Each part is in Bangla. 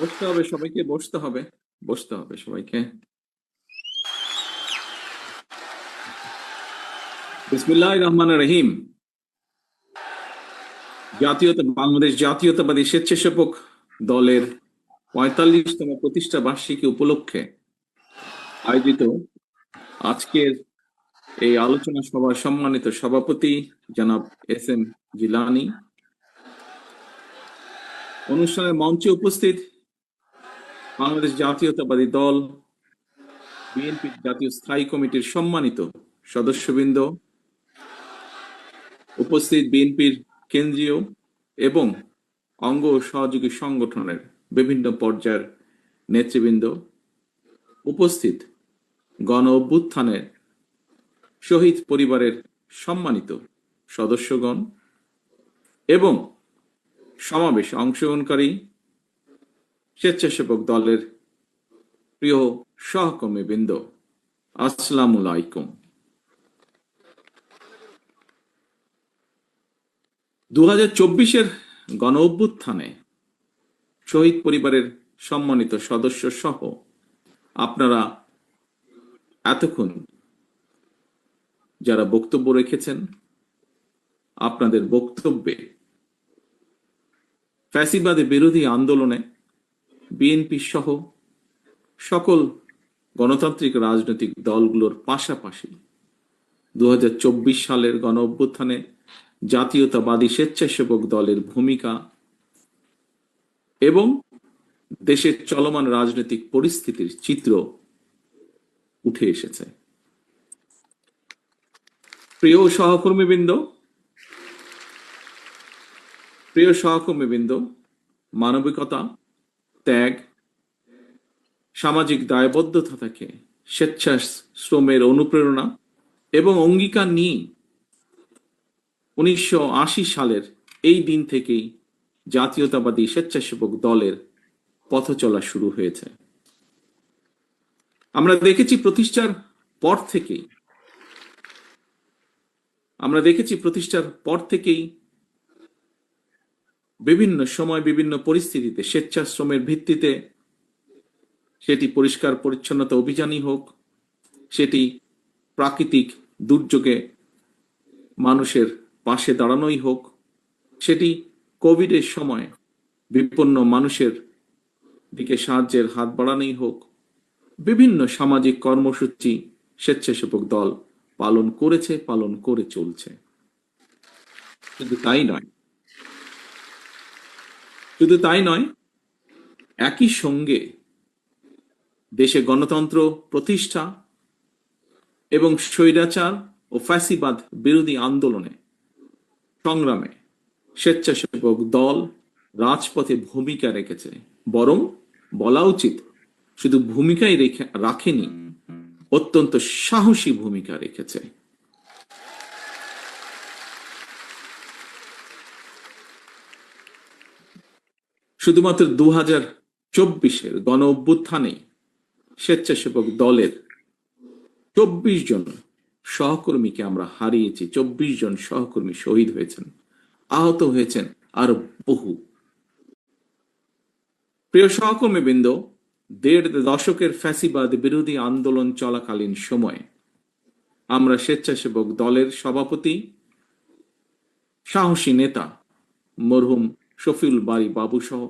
বসতে হবে সবাইকে, বসতে হবে, বসতে হবে সবাইকে। বিসমিল্লাহির রহমানির রহিম। বাংলাদেশ জাতীয়তাবাদী স্বেচ্ছাসেবক দলের ৪৫তম প্রতিষ্ঠা বার্ষিকী উপলক্ষে আয়োজিত আজকের এই আলোচনা সভার সম্মানিত সভাপতি জনাব এস.এম. জিলানী, অনুষ্ঠানের মঞ্চে উপস্থিত বাংলাদেশ জাতীয়তাবাদী দল বিএনপি জাতীয় স্থায়ী কমিটির সম্মানিত সদস্যবৃন্দ, উপস্থিত বিএনপির কেন্দ্রীয় এবং অঙ্গ ও সহযোগী সংগঠনের বিভিন্ন পর্যায়ের নেতৃবৃন্দ, উপস্থিত গণ অভ্যুত্থানের শহীদ পরিবারের সম্মানিত সদস্যগণ এবং সমাবেশে অংশগ্রহণকারী স্বেচ্ছাসেবক দলের প্রিয় সহকর্মীবৃন্দ, আসসালামু আলাইকুম। 2024-এর গণ অভ্যুত্থানে শহীদ পরিবারের সম্মানিত সদস্য সহ আপনারা এতক্ষণ যারা বক্তব্য রেখেছেন, আপনাদের বক্তব্যে ফ্যাসিবাদী বিরোধী আন্দোলনে বিএনপি সহ সকল গণতান্ত্রিক রাজনৈতিক দলগুলোর পাশাপাশি 2024 সালের গণ অভ্যুত্থানে জাতীয়তাবাদী স্বেচ্ছাসেবক দলের ভূমিকা এবং দেশের চলমান রাজনৈতিক পরিস্থিতির চিত্র উঠে এসেছে। প্রিয় সহকর্মীবৃন্দ, মানবিকতা, ত্যাগ, সামাজিক দায়বদ্ধতা থেকে স্বেচ্ছাশ্রমের অনুপ্রেরণা এবং অঙ্গীকার নিয়ে 1980 সালের এই দিন থেকেই জাতীয়তাবাদী স্বেচ্ছাসেবক দলের পথ চলা শুরু হয়েছে। আমরা দেখেছি প্রতিষ্ঠার পর থেকেই বিভিন্ন সময় বিভিন্ন পরিস্থিতিতে স্বেচ্ছাশ্রমের ভিত্তিতে, সেটি পরিষ্কার পরিচ্ছন্নতা অভিযানই হোক, সেটি প্রাকৃতিক দুর্যোগে মানুষের পাশে দাঁড়ানোই হোক, সেটি কোভিডের সময় বিপন্ন মানুষের দিকে সাহায্যের হাত বাড়ানোই হোক, বিভিন্ন সামাজিক কর্মসূচি স্বেচ্ছাসেবক দল পালন করেছে, পালন করে চলছে। শুধু তাই নয়, একই সঙ্গে দেশে গণতন্ত্র প্রতিষ্ঠা এবং স্বৈরাচার ও ফ্যাসিবাদ বিরোধী আন্দোলনে সংগ্রামে স্বেচ্ছাসেবক দল রাজপথে ভূমিকা রেখেছে, বরং বলা উচিত শুধু ভূমিকাই রাখেনি, অত্যন্ত সাহসী ভূমিকা রেখেছে। শুধুমাত্র 2024-এর গণ অভ্যুত্থানে স্বেচ্ছাসেবক দলের 24 জন সহকর্মীকে আমরা হারিয়েছি। 24 জন সহকর্মী শহীদ হয়েছেন, আহত হয়েছেন আর বহু। প্রিয় সহকর্মীবৃন্দ, 1.5 দশকের ফ্যাসিবাদ বিরোধী আন্দোলন চলাকালীন সময়ে আমরা স্বেচ্ছাসেবক দলের সভাপতি, সাহসী নেতা মরহুম শফিউল বারী বাবু সহ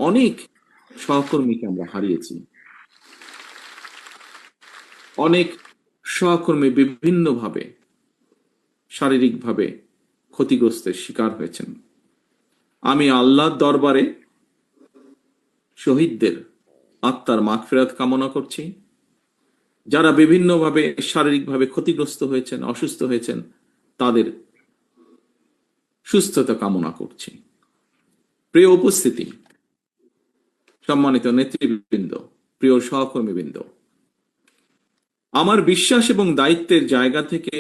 অনেক সহকর্মীকে আমরা হারিয়েছি। অনেক সহকর্মী বিভিন্নভাবে শারীরিকভাবে ক্ষতিগ্রস্তের শিকার হয়েছেন। আমি আল্লাহর দরবারে শহীদদের আত্মার মাগফিরাত কামনা করছি। যারা বিভিন্নভাবে শারীরিকভাবে ক্ষতিগ্রস্ত হয়েছেন, অসুস্থ হয়েছেন, তাদের সুস্থতা কামনা করছি। প্রিয় উপস্থিতি, সম্মানিত নেতৃবৃন্দ, প্রিয় সহকর্মীবৃন্দ, আমার বিশ্বাস এবং দায়িত্বের জায়গা থেকে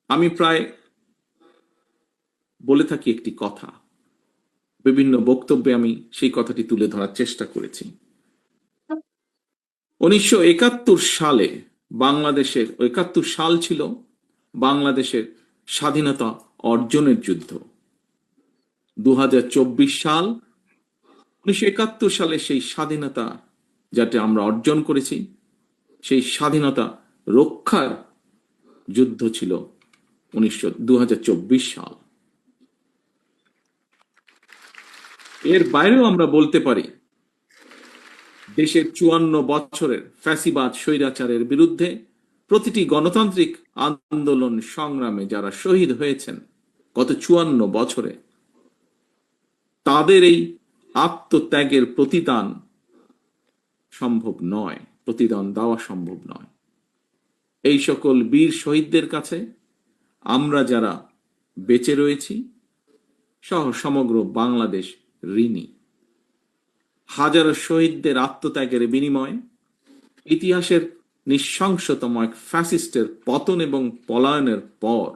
আমি প্রায় বলে থাকি একটি কথা, বিভিন্ন বক্তব্যে আমি সেই কথাটি তুলে ধরার চেষ্টা করেছি। 1971 সালে 71 সাল ছিল বাংলাদেশের স্বাধীনতা অর্জনের যুদ্ধ। 2024 সাল 1971 সালে সেই স্বাধীনতা যাতে আমরা অর্জন করেছি, সেই স্বাধীনতা রক্ষার যুদ্ধ ছিল 2024 সাল। এর বাইরেও আমরা বলতে পারি দেশের 54 বছরের ফ্যাসিবাদ স্বৈরাচারের বিরুদ্ধে প্রতিটি গণতান্ত্রিক আন্দোলন সংগ্রামে যারা শহীদ হয়েছেন গত 54 বছরে, তাদের এই আত্মত্যাগের প্রতিদান সম্ভব নয়, প্রতিদান দেওয়া সম্ভব নয়। এই সকল বীর শহীদদের কাছে আমরা যারা বেঁচে রয়েছি সহ সমগ্র বাংলাদেশ ঋণী। হাজারো শহীদদের আত্মত্যাগের বিনিময়ে ইতিহাসের নৃশংসতম এক ফ্যাসিস্টের পতন এবং পলায়নের পর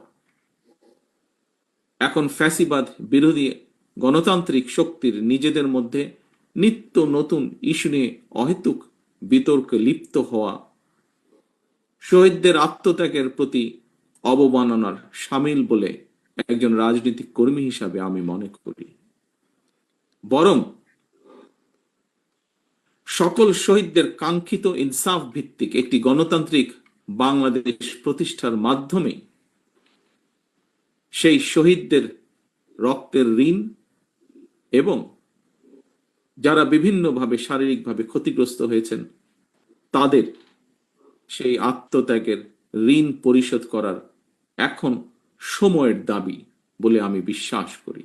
এখন ফ্যাসিবাদ বিরোধী গণতান্ত্রিক শক্তির নিজেদের মধ্যে নিত্য নতুন ইস্যু নিয়ে অহেতুক বিতর্কে লিপ্ত হওয়া শহীদদের আত্মত্যাগের প্রতি অবমাননার সামিল বলে একজন রাজনৈতিক কর্মী হিসাবে আমি মনে করি। বরং সকল শহীদদের কাঙ্ক্ষিত ইনসাফ ভিত্তিক একটি গণতান্ত্রিক বাংলাদেশ প্রতিষ্ঠার মাধ্যমে সেই শহীদদের রক্তের ঋণ এবং যারা বিভিন্নভাবে শারীরিকভাবে ক্ষতিগ্রস্ত হয়েছেন তাদের সেই আত্মত্যাগের ঋণ পরিশোধ করার এখন সময়ের দাবি বলে আমি বিশ্বাস করি।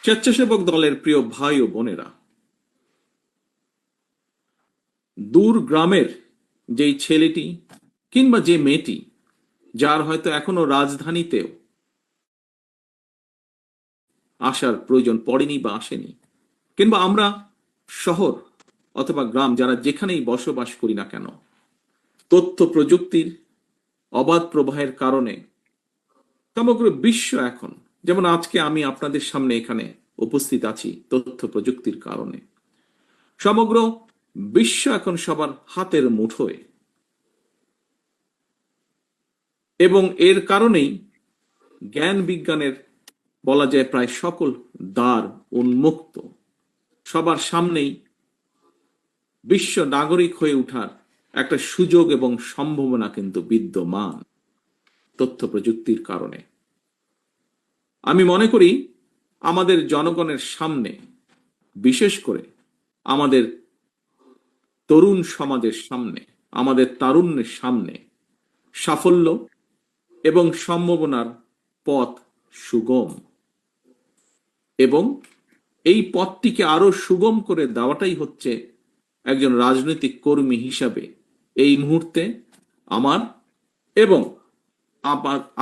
স্বেচ্ছাসেবক দলের প্রিয় ভাই ও বোনেরা, দূর গ্রামের যেই ছেলেটি কিংবা যে মেয়েটি যার হয়তো এখনো রাজধানীতেও আসার প্রয়োজন পড়েনি বা আসেনি, কিংবা আমরা শহর অথবা গ্রাম যারা যেখানেই বসবাস করি না কেন, তথ্য প্রযুক্তির অবাধ প্রবাহের কারণে সমগ্র বিশ্ব এখন, যেমন আজকে আমি আপনাদের সামনে এখানে উপস্থিত আছি তথ্য প্রযুক্তির কারণে, সমগ্র বিশ্ব এখন সবার হাতের মুঠোয়। এবং এর কারণেই জ্ঞান বিজ্ঞানের বলা যায় প্রায় সকল দ্বার উন্মুক্ত, সবার সামনেই বিশ্ব নাগরিক হয়ে ওঠার একটা সুযোগ এবং সম্ভাবনা কিন্তু বিদ্যমান তথ্য প্রযুক্তির কারণে। আমি মনে করি আমাদের জনগণের সামনে, বিশেষ করে আমাদের তরুণ সমাজের সামনে, আমাদের তারুণ্যের সামনে সাফল্য এবং সম্ভাবনার পথ সুগম, এবং এই পথটিকে আরো সুগম করে দেওয়াটাই হচ্ছে একজন রাজনৈতিক কর্মী হিসাবে এই মুহূর্তে আমার এবং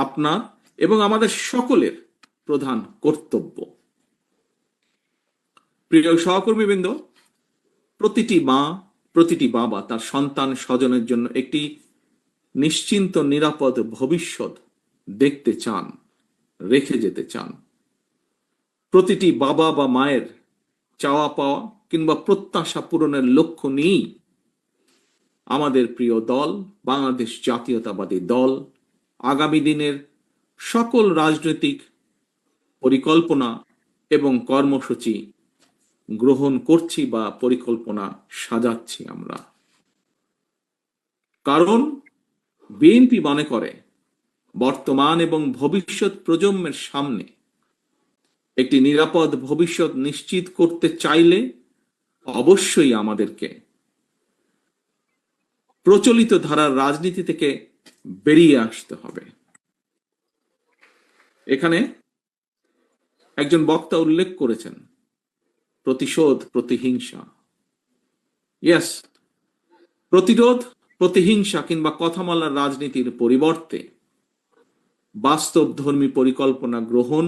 আপনার এবং আমাদের সকলের প্রধান কর্তব্য। প্রিয় সহকর্মীবৃন্দ, প্রতিটি মা, প্রতিটি বাবা তার সন্তান স্বজনের জন্য একটি নিশ্চিন্ত নিরাপদ ভবিষ্যৎ দেখতে চান, রেখে যেতে চান। প্রতিটি বাবা বা মায়ের চাওয়া পাওয়া কিংবা প্রত্যাশা পূরণের লক্ষ্য নিয়েই আমাদের প্রিয় দল বাংলাদেশ জাতীয়তাবাদী দল আগামী দিনের সকল রাজনৈতিক পরিকল্পনা এবং কর্মসূচি গ্রহণ করছি বা পরিকল্পনা সাজাচ্ছি আমরা। কারণ বিএনপি মনে করে বর্তমান এবং ভবিষ্যৎ প্রজন্মের সামনে একটি নিরাপদ ভবিষ্যৎ নিশ্চিত করতে চাইলে অবশ্যই আমাদেরকে প্রচলিত ধারার রাজনীতি থেকে বেরিয়ে আসতে হবে। এখানে একজন বক্তা উল্লেখ করেছেন প্রতিশোধ, প্রতিহিংসা। ইয়েস, প্রতিরোধ, প্রতিহিংসা কিংবা কথামালার রাজনীতির পরিবর্তে বাস্তবধর্মী পরিকল্পনা গ্রহণ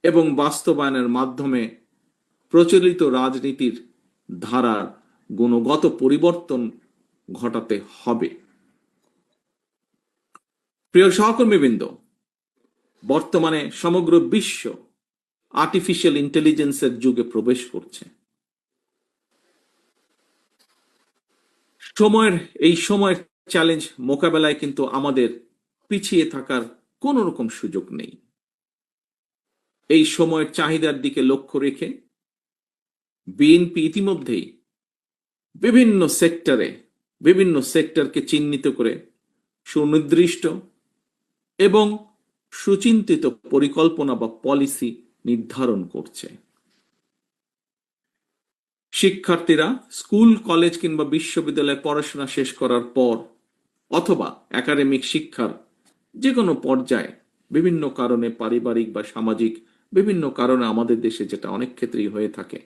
এবং বাস্তবায়নের মাধ্যমে প্রচলিত রাজনীতির ধারার গুণগত পরিবর্তন ঘটাতে হবে। প্রিয় সহকর্মীবৃন্দ, বর্তমানে সমগ্র বিশ্ব আর্টিফিশিয়াল ইন্টেলিজেন্সের যুগে প্রবেশ করছে। এই সময়ের চ্যালেঞ্জ মোকাবেলায় কিন্তু আমাদের পিছিয়ে থাকার কোন রকম সুযোগ নেই। এই সময়ের চাহিদার দিকে লক্ষ্য রেখে বিএনপি ইতিমধ্যেই বিভিন্ন সেক্টরকে চিহ্নিত করে সুনির্দিষ্ট এবং সুচিন্তিত পরিকল্পনা বা পলিসি নির্ধারণ করছে। শিক্ষার্থীরা স্কুল, কলেজ কিংবা বিশ্ববিদ্যালয়ে পড়াশোনা শেষ করার পর অথবা একাডেমিক শিক্ষার যে কোনো পর্যায়ে বিভিন্ন কারণে, পারিবারিক বা সামাজিক বিভিন্ন কারণে, আমাদের দেশে যেটা অনেক ক্ষেত্রেই হয়ে থাকে,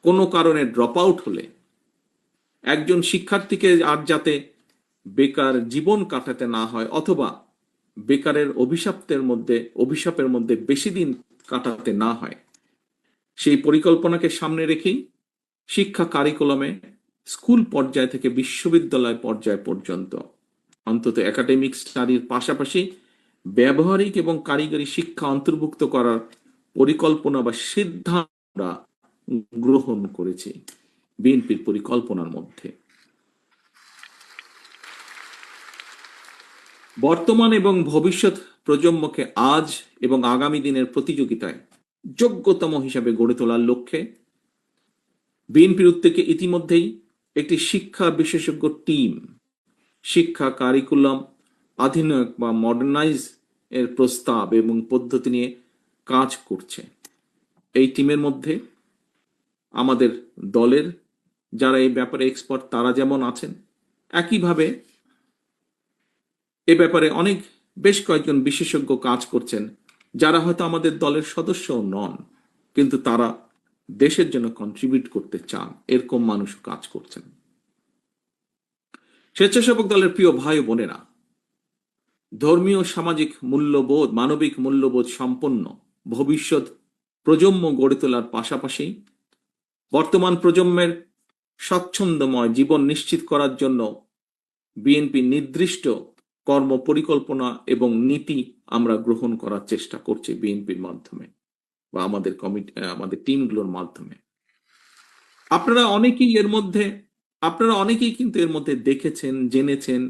কোনো কারণে ড্রপ আউট হলে একজন শিক্ষার্থীকে আর যাতে বেকার জীবন কাটাতে না হয় অথবা বেকারের অভিশাপের মধ্যে বেশি দিন কাটাতে না হয়, সেই পরিকল্পনাকে সামনে রেখেই শিক্ষা কারিকুলামে স্কুল পর্যায় থেকে বিশ্ববিদ্যালয় পর্যায় পর্যন্ত অন্তত একাডেমিক স্টাডির পাশাপাশি ব্যবহারিক এবং কারিগরি শিক্ষা অন্তর্ভুক্ত করার পরিকল্পনা বা সিদ্ধান্ত গ্রহণ করেছে বিএনপির পরিকল্পনার মধ্যে। বর্তমান এবং ভবিষ্যৎ প্রজন্মকে আজ এবং আগামী দিনের প্রতিযোগিতায় যোগ্যতম হিসাবে গড়ে তোলার লক্ষ্যে বিএনপির উদ্যোগে ইতিমধ্যেই একটি শিক্ষা বিশেষজ্ঞ টিম শিক্ষা কারিকুলাম আধুনিক বা মডার্নাইজ এর প্রস্তাব এবং পদ্ধতি নিয়ে কাজ করছে। এই টিমের মধ্যে আমাদের দলের যারা এই ব্যাপারে এক্সপার্ট তারা যেমন আছেন, একইভাবে এ ব্যাপারে বেশ কয়েকজন বিশেষজ্ঞ কাজ করছেন যারা হয়তো আমাদের দলের সদস্যও নন, কিন্তু তারা দেশের জন্য কন্ট্রিবিউট করতে চান, এরকম মানুষ কাজ করছেন। স্বেচ্ছাসেবক দলের প্রিয় ভাই ও বোনেরা, ধর্মীয় সামাজিক মূল্যবোধ, মানবিক মূল্যবোধ সম্পন্ন ভবিষ্যৎ প্রজন্ম গড়ে তোলার পাশাপাশি বর্তমান প্রজন্মের স্বচ্ছন্দময় জীবন নিশ্চিত করার জন্য বিএনপি নির্দিষ্ট কর্ম পরিকল্পনা এবং নীতি আমরা গ্রহণ করার চেষ্টা করছি বিএনপির মাধ্যমে বা আমাদের টিমগুলোর মাধ্যমে। আপনারা অনেকেই কিন্তু এর মধ্যে দেখেছেন, জেনেছেন,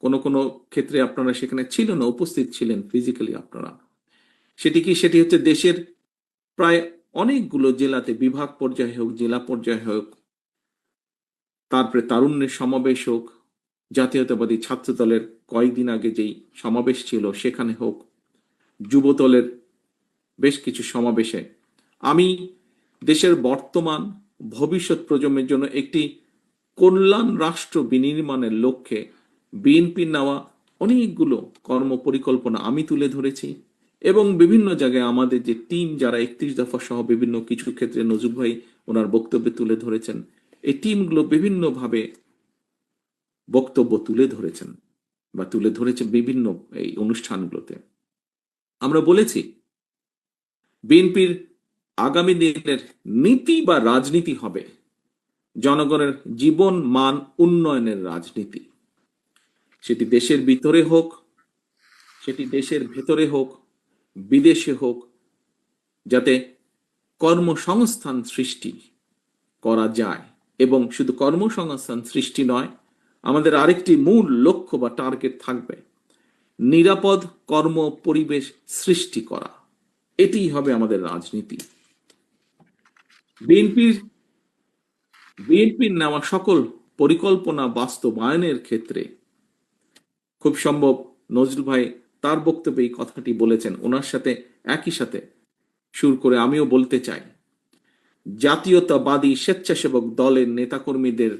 কোনো কোনো ক্ষেত্রে আপনারা সেখানে ছিলেন না, উপস্থিত ছিলেন ফিজিক্যালি আপনারা। সেটি হচ্ছে দেশের প্রায় অনেকগুলো জেলাতে, বিভাগ পর্যায়ে হোক, জেলা পর্যায়ে হোক, তারপরে তারুণ্যের সমাবেশ হোক, জাতীয়তাবাদী ছাত্র দলের কয়েকদিন আগে যেই সমাবেশ ছিল সেখানে হোক, যুব দলের বেশ কিছু সমাবেশে আমি দেশের বর্তমান ভবিষ্যৎ প্রজন্মের জন্য একটি কল্যাণ রাষ্ট্র বিনির্মাণের লক্ষ্যে বিএনপির নেওয়া অনেকগুলো কর্ম পরিকল্পনা আমি তুলে ধরেছি এবং বিভিন্ন জায়গায় আমাদের যে টিম যারা 31 দফা সহ বিভিন্ন কিছু ক্ষেত্রে নজরুল ভাই ওনার বক্তব্যে তুলে ধরেছেন, এই টিমগুলো বিভিন্নভাবে বক্তব্য তুলে ধরেছেন বা তুলে ধরেছে বিভিন্ন এই অনুষ্ঠানগুলোতে। আমরা বলেছি বিএনপির আগামী দিনের নীতি বা রাজনীতি হবে জনগণের জীবন মান উন্নয়নের রাজনীতি। সেটি দেশের ভিতরে হোক, সেটি দেশের ভেতরে হোক, বিদেশে হোক, যাতে কর্মসংস্থান সৃষ্টি করা যায়। এবং শুধু কর্মসংস্থান সৃষ্টি নয়, আমাদের আরেকটি মূল লক্ষ্য বা টার্গেট থাকবে নিরাপদ কর্ম পরিবেশ সৃষ্টি করা। এটিই হবে আমাদের রাজনীতি। বিএনপির নেওয়া সকল পরিকল্পনা বাস্তবায়নের ক্ষেত্রে খুব সম্ভব নজরুল ভাই তার বক্তব্যে এই কথাটি বলেছেন, ওনার সাথে একই সাথে সুর করে আমিও বলতে চাই, জাতীয়তাবাদী স্বেচ্ছাসেবক দলের নেতাকর্মীদের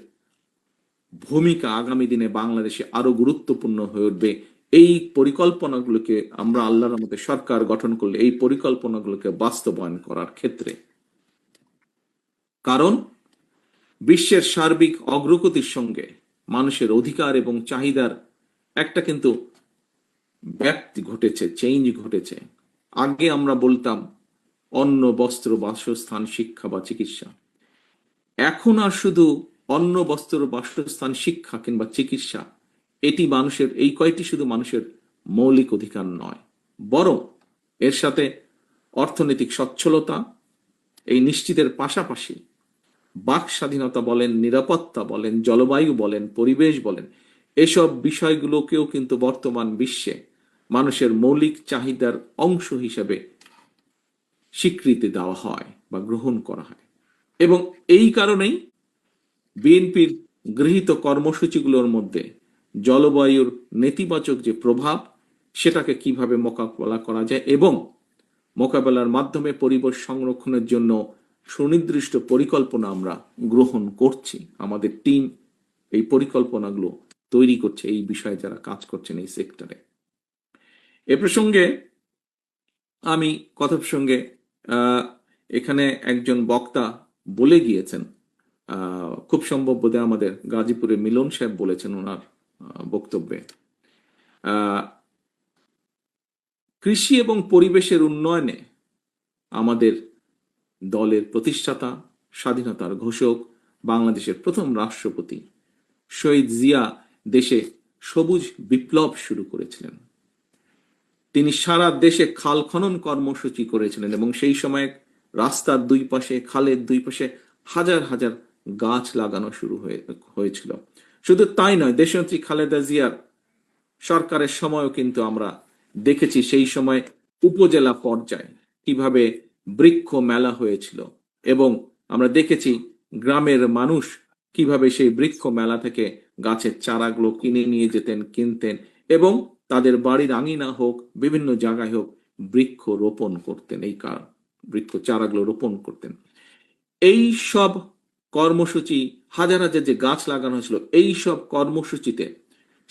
ভূমিকা আগামী দিনে বাংলাদেশে আরো গুরুত্বপূর্ণ হয়ে উঠবে। এই পরিকল্পনাগুলোকে আমরা আল্লাহর রহমতে সরকার গঠন করলে এই পরিকল্পনাগুলোকে বাস্তবায়ন করার ক্ষেত্রে, কারণ বিশ্বের সার্বিক অগ্রগতির সঙ্গে মানুষের অধিকার এবং চাহিদার একটা কিন্তু ব্যাপ্তি ঘটেছে, চেঞ্জ ঘটেছে। আগে আমরা বলতাম অন্ন, বস্ত্র, বাসস্থান, শিক্ষা বা চিকিৎসা। এখন আর শুধু অন্ন, বস্ত্র, বাসস্থান, শিক্ষা কিংবা চিকিৎসা এই কয়টি শুধু মানুষের মৌলিক অধিকার নয়, বরং এর সাথে অর্থনৈতিক সচ্ছলতা এই নিশ্চিতের পাশাপাশি বাক স্বাধীনতা বলেন, নিরাপত্তা বলেন, জলবায়ু বলেন, পরিবেশ বলেন, এসব বিষয়গুলোকেও কিন্তু বর্তমান বিশ্বে মানুষের মৌলিক চাহিদার অংশ হিসেবে স্বীকৃতি দেওয়া হয় বা গ্রহণ করা হয়। এবং এই কারণেই বিএনপির গৃহীত কর্মসূচিগুলোর মধ্যে জলবায়ুর নেতিবাচক যে প্রভাব, সেটাকে কিভাবে মোকাবেলা করা যায় এবং মোকাবেলার মাধ্যমে পরিবেশ সংরক্ষণের জন্য সুনির্দিষ্ট পরিকল্পনা আমরা গ্রহণ করছি। আমাদের টিম এই পরিকল্পনাগুলো তৈরি করছে, এই বিষয়ে যারা কাজ করছেন এই সেক্টরে। এ প্রসঙ্গে আমি কথা প্রসঙ্গে এখানে একজন বক্তা বলে গিয়েছেন, খুব সম্ভব বোধহয় আমাদের গাজীপুরে মিলন সাহেব বলেছেন ওনার বক্তব্যে, কৃষি এবং পরিবেশের উন্নয়নে আমাদের দলের প্রতিষ্ঠাতা, স্বাধীনতার ঘোষক, বাংলাদেশের প্রথম রাষ্ট্রপতি শহীদ জিয়া দেশে সবুজ বিপ্লব শুরু করেছিলেন। তিনি সারা দেশে খাল খনন কর্মসূচি করেছিলেন এবং সেই সময় রাস্তার দুই পাশে, খালের দুই পাশে হাজার হাজার গাছ লাগানো শুরু হয়েছিল। শুধু তাই নয়, দেশনেত্রী খালেদা জিয়ার সরকারের সময়ও কিন্তু আমরা দেখেছি সেই সময় উপজেলা পর্যায়ে কিভাবে বৃক্ষ মেলা হয়েছিল এবং আমরা দেখেছি গ্রামের মানুষ কিভাবে সেই বৃক্ষ মেলা থেকে গাছের চারাগুলো কিনে নিয়ে যেতেন, কিনতেন এবং তাদের বাড়ির আঙিনা হোক, বিভিন্ন জায়গায় হোক, বৃক্ষ রোপণ করতেন, এই বৃক্ষ চারাগুলো রোপণ করতেন। এই সব কর্মসূচি, হাজার হাজার যে গাছ লাগানো হয়েছিল, এই সব কর্মসূচিতে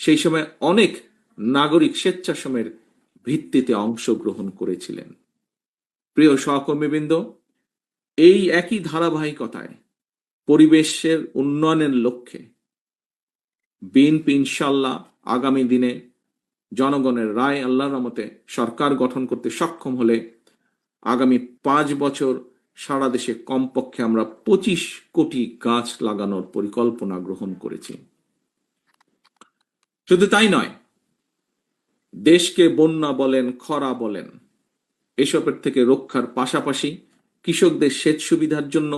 সেই সময় অনেক নাগরিক স্বেচ্ছাশ্রমের ভিত্তিতে অংশগ্রহণ করেছিলেন। প্রিয় সহকর্মীবৃন্দ, এই একই ধারাবাহিকতায় পরিবেশের উন্নয়নের লক্ষ্যে বিএনপি ইনশাল্লাহ আগামী দিনে জনগণের রায় আল্লাহর রহমতে সরকার গঠন করতে সক্ষম হলে আগামী 5 বছর সারা দেশে কমপক্ষে আমরা 25 কোটি গাছ লাগানোর পরিকল্পনা গ্রহণ করেছি। শুধু তাই নয়, দেশকে বন্যা বলেন, খরা বলেন, এসবের থেকে রক্ষার পাশাপাশি কৃষকদের সেচ সুবিধার জন্য,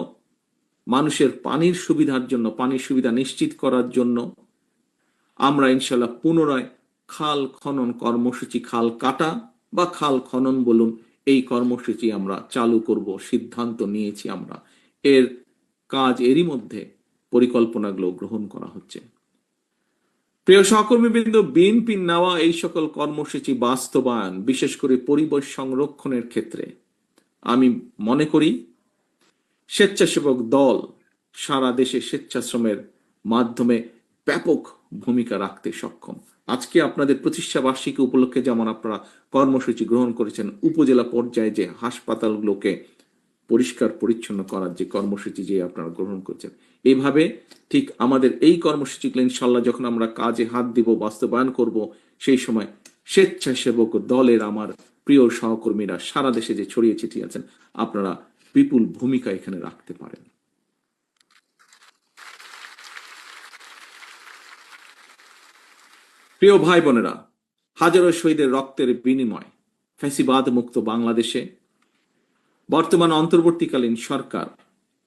মানুষের পানির সুবিধার জন্য, পানির সুবিধা নিশ্চিত করার জন্য আমরা ইনশাল্লাহ পুনরায় খাল খনন কর্মসূচি, খাল কাটা বা খাল খনন বলুন, এই কর্মসূচি আমরা চালু করব, সিদ্ধান্ত নিয়েছি আমরা। এর কাজ এরই মধ্যে পরিকল্পনাগুলো গ্রহণ করা হচ্ছে। প্রিয় সহকর্মীবৃন্দ, বিএনপির নেওয়া এই সকল কর্মসূচি বাস্তবায়ন, বিশেষ করে পরিবেশ সংরক্ষণের ক্ষেত্রে আমি মনে করি স্বেচ্ছাসেবক দল সারা দেশে স্বেচ্ছাশ্রমের মাধ্যমে ব্যাপক ভূমিকা রাখতে সক্ষম। আজকে আপনাদের প্রতিষ্ঠা বার্ষিকী উপলক্ষে যেমন আপনারা কর্মসূচি গ্রহণ করেছেন, উপজেলা পর্যায়ে যে হাসপাতালগুলোকে পরিষ্কার পরিচ্ছন্ন করার যে কর্মসূচি যে আপনারা গ্রহণ করেছেন, এইভাবে ঠিক আমাদের এই কর্মসূচিগুলো ইনশাল্লাহ যখন আমরা কাজে হাত দিব, বাস্তবায়ন করব, সেই সময় স্বেচ্ছাসেবক দলের আমার প্রিয় সহকর্মীরা সারা দেশে যে ছড়িয়ে ছিটিয়ে আছেন, আপনারা বিপুল ভূমিকা এখানে রাখতে পারেন। প্রিয় ভাই বোনেরা, হাজারো শহীদের রক্তের বিনিময় ফ্যাসিবাদ মুক্ত বাংলাদেশে বর্তমান অন্তর্বর্তীকালীন সরকার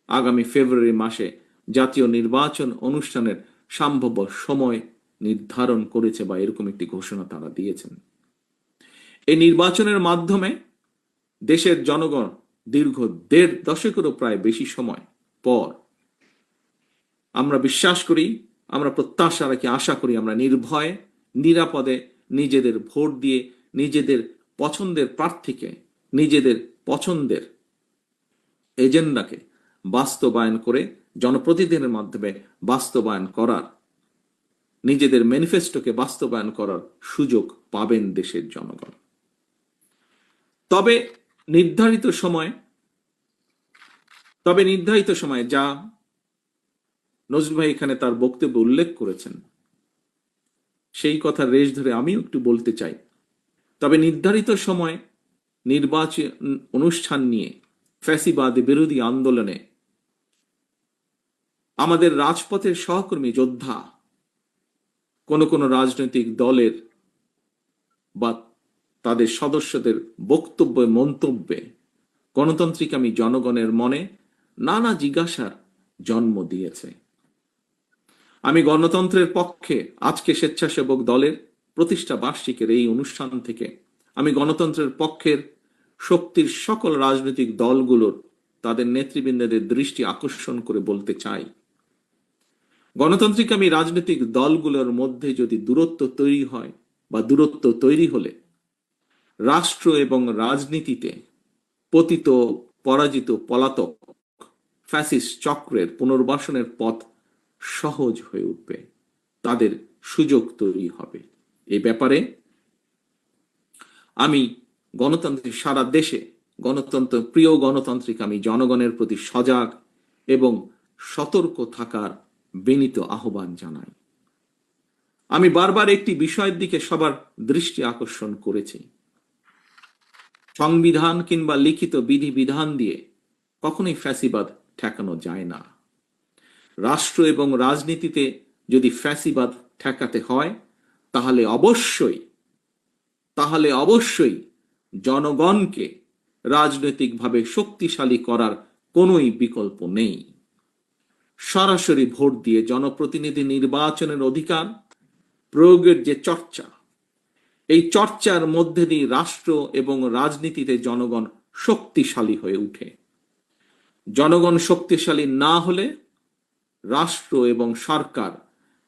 আগামী ফেব্রুয়ারি মাসে জাতীয় নির্বাচন অনুষ্ঠানের সম্ভাব্য সময় নির্ধারণ করেছে বা এরকম একটি ঘোষণা তারা দিয়েছেন। এই নির্বাচনের মাধ্যমে দেশের জনগণ দীর্ঘ 1.5 দশকেরও প্রায় বেশি সময় পর আমরা বিশ্বাস করি, আমরা প্রত্যাশা রাখি, আশা করি আমরা নির্ভয়ে নিরাপদে নিজেদের ভোট দিয়ে নিজেদের পছন্দের প্রার্থীকে, নিজেদের পছন্দের এজেন্ডাকে বাস্তবায়ন করে জনপ্রতিনিধিদের মাধ্যমে বাস্তবায়ন করার, নিজেদের ম্যানিফেস্টোকে বাস্তবায়ন করার সুযোগ পাবেন দেশের জনগণ। তবে নির্ধারিত সময় যা নজরুল ভাই এখানে তার বক্তব্যে উল্লেখ করেছেন, সেই কথা রেশ ধরে আমিও একটু বলতে চাই। তবে নির্ধারিত সময় নির্বাচন অনুষ্ঠান নিয়ে ফ্যাসিবাদ বিরোধী আন্দোলনে আমাদের রাজপথের সহকর্মী যোদ্ধা কোন রাজনৈতিক দলের বা তাদের সদস্যদের বক্তব্য, মন্তব্যে গণতান্ত্রিকামী জনগণের মনে নানা জিজ্ঞাসার জন্ম দিয়েছে। আমি গণতন্ত্রের পক্ষে আজকে স্বেচ্ছাসেবক দলের প্রতিষ্ঠা বার্ষিকীর এই অনুষ্ঠান থেকে আমি গণতন্ত্রের পক্ষের শক্তির সকল রাজনৈতিক দলগুলোর তাদের নেতৃবৃন্দদের দৃষ্টি আকর্ষণ করে বলতে চাই, গণতান্ত্রিকামী রাজনৈতিক দলগুলোর মধ্যে যদি দূরত্ব তৈরি হয় বা দূরত্ব তৈরি হলে রাষ্ট্র এবং রাজনীতিতে পতিত, পরাজিত, পলাতক ফ্যাসিস্ট চক্রের পুনর্বাসনের পথ সহজ হয়ে উঠবে, তাদের সুযোগ তৈরি হবে। এই ব্যাপারে আমি গণতান্ত্রিক সারা দেশে প্রিয় গণতান্ত্রিক আমি জনগণের প্রতি সজাগ এবং সতর্ক থাকার বিনীত আহ্বান জানাই। আমি বারবার একটি বিষয়ের দিকে সবার দৃষ্টি আকর্ষণ করেছি, সংবিধান কিংবা লিখিত বিধিবিধান দিয়ে কখনোই ফ্যাসিবাদ ঠেকানো যায় না। রাষ্ট্র এবং রাজনীতিতে যদি ফ্যাসিবাদ ঠেকাতে হয় তাহলে অবশ্যই জনগণকে রাজনৈতিকভাবে শক্তিশালী করার কোনোই বিকল্প নেই। সরাসরি ভোট দিয়ে জনপ্রতিনিধি নির্বাচনের অধিকার প্রয়োগের যে চর্চা, এই চর্চার মধ্যে দিয়ে রাষ্ট্র এবং রাজনীতিতে জনগণ শক্তিশালী হয়ে ওঠে। জনগণ শক্তিশালী না হলে রাষ্ট্র এবং সরকার,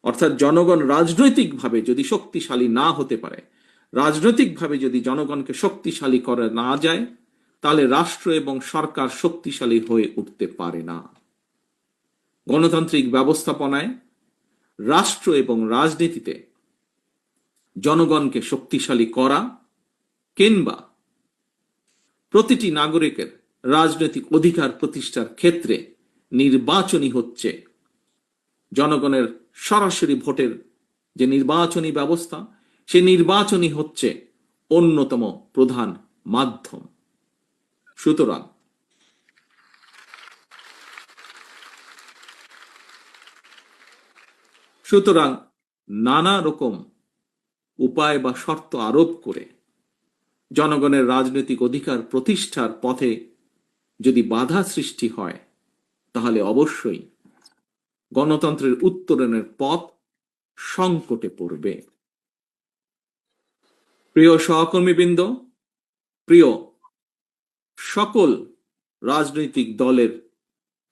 অর্থাৎ জনগণ রাজনৈতিকভাবে যদি শক্তিশালী না হতে পারে, রাজনৈতিকভাবে যদি জনগণকে শক্তিশালী করা না যায়, তাহলে রাষ্ট্র এবং সরকার শক্তিশালী হয়ে উঠতে পারে না। গণতান্ত্রিক ব্যবস্থাপনায় রাষ্ট্র এবং রাজনীতিতে জনগণকে শক্তিশালী করা কিংবা প্রতিটি নাগরিকের রাজনৈতিক অধিকার প্রতিষ্ঠার ক্ষেত্রে নির্বাচনই হচ্ছে জনগণের সরাসরি ভোটের যে নির্বাচনী ব্যবস্থা, সে নির্বাচনই হচ্ছে অন্যতম প্রধান মাধ্যম। সুতরাং নানা রকম উপায় বা শর্ত আরোপ করে জনগণের রাজনৈতিক অধিকার প্রতিষ্ঠার পথে যদি বাধা সৃষ্টি হয়, তাহলে অবশ্যই গণতন্ত্রের উত্তরণের পথ সংকটে পড়বে। প্রিয় সহকর্মীবৃন্দ, প্রিয় সকল রাজনৈতিক দলের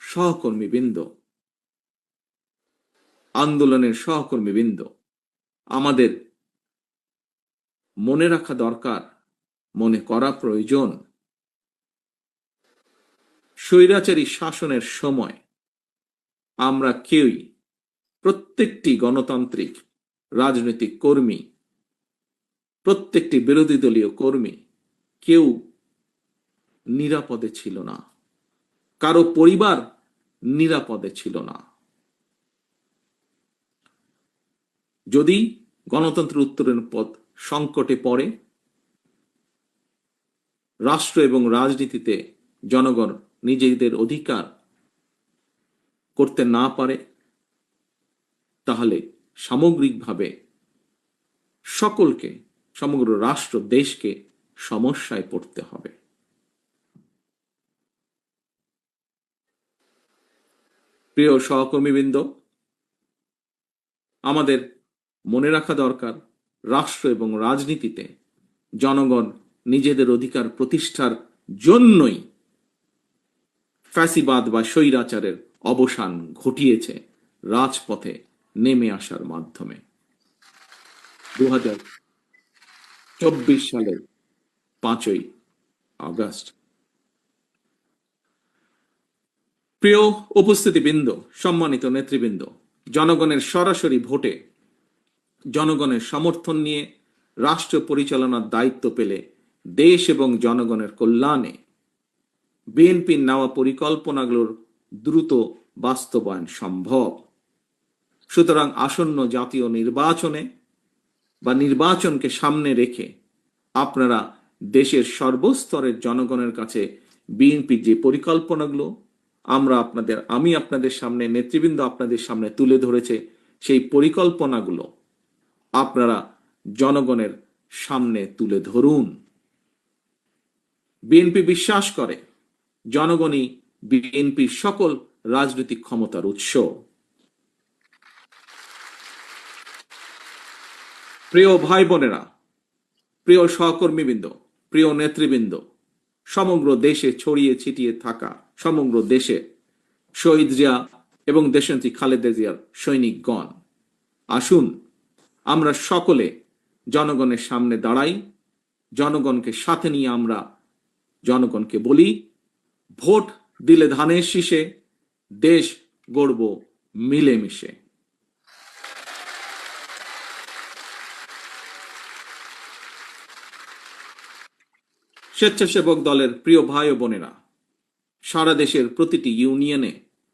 সহকর্মীবৃন্দ, আন্দোলনের সহকর্মীবৃন্দ, আমাদের মনে রাখা দরকার, মনে করা প্রয়োজন, স্বৈরাচারী শাসনের সময় আমরা কেউই, প্রত্যেকটি গণতান্ত্রিক রাজনৈতিক কর্মী, প্রত্যেকটি বিরোধী দলীয় কর্মী কেউ নিরাপদে ছিল না, কারো পরিবার নিরাপদে ছিল না। যদি গণতন্ত্রের উত্তরণের পথ সংকটে পড়ে, রাষ্ট্র এবং রাজনীতিতে জনগণ নিজেদের অধিকার করতে না পারে, তাহলে সামগ্রিকভাবে সকলকে, সমগ্র রাষ্ট্র দেশকে সমস্যায় পড়তে হবে। প্রিয় সহকর্মীবৃন্দ, আমাদের মনে রাখা দরকার, রাষ্ট্র এবং রাজনীতিতে জনগণ নিজেদের অধিকার প্রতিষ্ঠার জন্যই ফ্যাসিবাদ বা স্বৈরাচারের অবসান ঘটিয়েছে রাজপথে নেমে আসার মাধ্যমে। 2024 সালের 5ই আগস্ট। প্রিয় উপস্থিতিবৃন্দ, সম্মানিত নেতৃবৃন্দ, জনগণের সরাসরি ভোটে জনগণের সমর্থন নিয়ে রাষ্ট্র পরিচালনার দায়িত্ব পেলে দেশ এবং জনগণের কল্যাণে বিএনপির নেওয়া পরিকল্পনাগুলোর দ্রুত বাস্তবায়ন সম্ভব। সুতরাং আসন্ন জাতীয় নির্বাচনে বা নির্বাচনকে সামনে রেখে আপনারা দেশের সর্বস্তরের জনগণের কাছে বিএনপির যে পরিকল্পনাগুলো আমি আপনাদের সামনে, নেতৃবৃন্দ আপনাদের সামনে তুলে ধরেছে, সেই পরিকল্পনাগুলো আপনারা জনগণের সামনে তুলে ধরুন। বিএনপি বিশ্বাস করে জনগণই বিএনপির সকল রাজনৈতিক ক্ষমতার উৎস। প্রিয় ভাই বোনেরা, প্রিয় সহকর্মীবৃন্দ, প্রিয় নেতৃবৃন্দ, সমগ্র দেশে ছড়িয়ে ছিটিয়ে থাকা সমগ্র দেশে শহীদ জিয়া এবং দেশনেত্রী খালেদা জিয়ার সৈনিকগণ, আসুন আমরা সকলে জনগণের সামনে দাঁড়াই, জনগণকে সাথে নিয়ে আমরা জনগণকে বলি, ভোট দিলে ধানের শীষে, দেশ গড়ব মিলেমিশে। স্বেচ্ছাসেবক দলের প্রিয় ভাই ও বোনেরা, সারা দেশের প্রতিটি ইউনিয়নে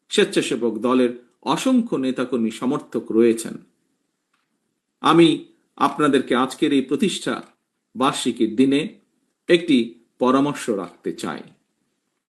স্বেচ্ছাসেবক দলের অসংখ্য নেতাকর্মী সমর্থক রয়েছেন। আমি আপনাদেরকে আজকের এই প্রতিষ্ঠা বার্ষিকীর দিনে একটি পরামর্শ রাখতে চাই।